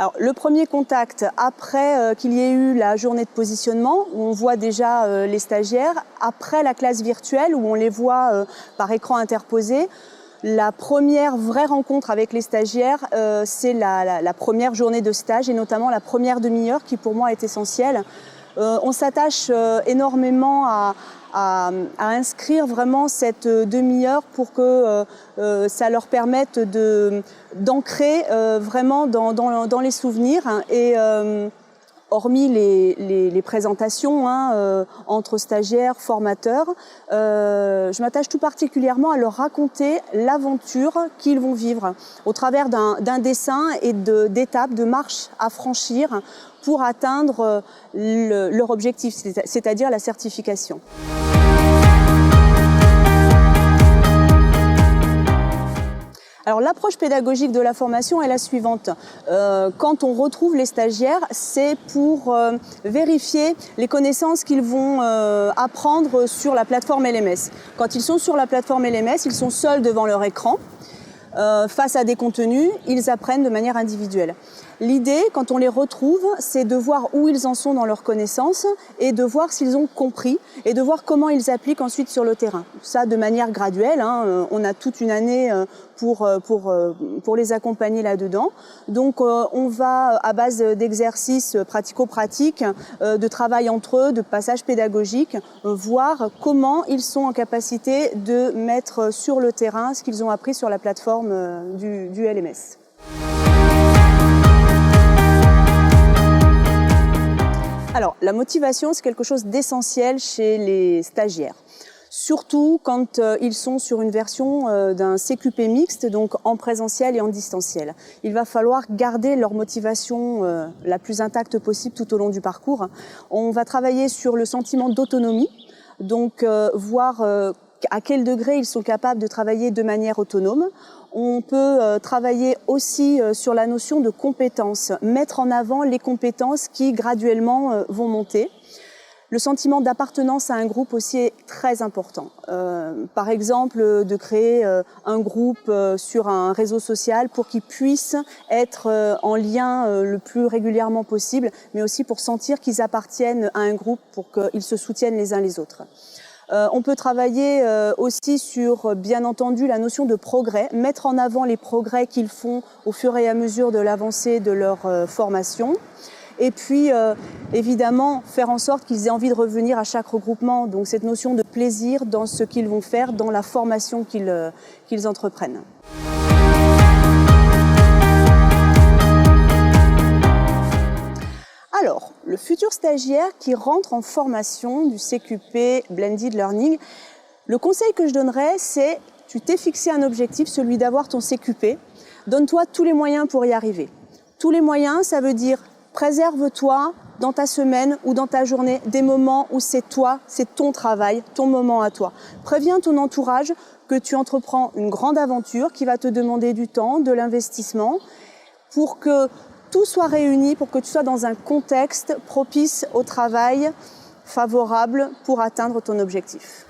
Alors, le premier contact, après qu'il y ait eu la journée de positionnement, où on voit déjà les stagiaires, après la classe virtuelle, où on les voit par écran interposé, la première vraie rencontre avec les stagiaires, c'est la première journée de stage, et notamment la première demi-heure qui pour moi est essentielle. On s'attache énormément à inscrire vraiment cette demi-heure pour que ça leur permette d'ancrer vraiment dans les souvenirs. Et hormis les présentations entre stagiaires, formateurs, je m'attache tout particulièrement à leur raconter l'aventure qu'ils vont vivre au travers d'un dessin et d'étapes, de marches à franchir pour atteindre leur objectif, c'est-à-dire la certification. Alors l'approche pédagogique de la formation est la suivante. Quand on retrouve les stagiaires, c'est pour vérifier les connaissances qu'ils vont apprendre sur la plateforme LMS. Quand ils sont sur la plateforme LMS, ils sont seuls devant leur écran. Face à des contenus, ils apprennent de manière individuelle. L'idée, quand on les retrouve, c'est de voir où ils en sont dans leurs connaissances et de voir s'ils ont compris et de voir comment ils appliquent ensuite sur le terrain. Ça, de manière graduelle, on a toute une année pour les accompagner là-dedans. Donc, on va, à base d'exercices pratico-pratiques, de travail entre eux, de passages pédagogiques, voir comment ils sont en capacité de mettre sur le terrain ce qu'ils ont appris sur la plateforme du LMS. Alors, la motivation, c'est quelque chose d'essentiel chez les stagiaires. Surtout quand ils sont sur une version d'un CQP mixte, donc en présentiel et en distanciel. Il va falloir garder leur motivation la plus intacte possible tout au long du parcours. On va travailler sur le sentiment d'autonomie, donc voir à quel degré ils sont capables de travailler de manière autonome. On peut travailler aussi sur la notion de compétences, mettre en avant les compétences qui graduellement vont monter. Le sentiment d'appartenance à un groupe aussi est très important. Par exemple, de créer un groupe sur un réseau social pour qu'ils puissent être en lien le plus régulièrement possible, mais aussi pour sentir qu'ils appartiennent à un groupe, pour qu'ils se soutiennent les uns les autres. On peut travailler aussi sur, bien entendu, la notion de progrès, mettre en avant les progrès qu'ils font au fur et à mesure de l'avancée de leur formation. Et puis, évidemment, faire en sorte qu'ils aient envie de revenir à chaque regroupement. Donc, cette notion de plaisir dans ce qu'ils vont faire, dans la formation qu'ils entreprennent. Alors, le futur stagiaire qui rentre en formation du CQP Blended Learning, le conseil que je donnerais, c'est tu t'es fixé un objectif, celui d'avoir ton CQP. Donne-toi tous les moyens pour y arriver. Tous les moyens, ça veut dire préserve-toi dans ta semaine ou dans ta journée des moments où c'est toi, c'est ton travail, ton moment à toi. Préviens ton entourage que tu entreprends une grande aventure qui va te demander du temps, de l'investissement, pour que tout soit réuni, pour que tu sois dans un contexte propice au travail, favorable pour atteindre ton objectif.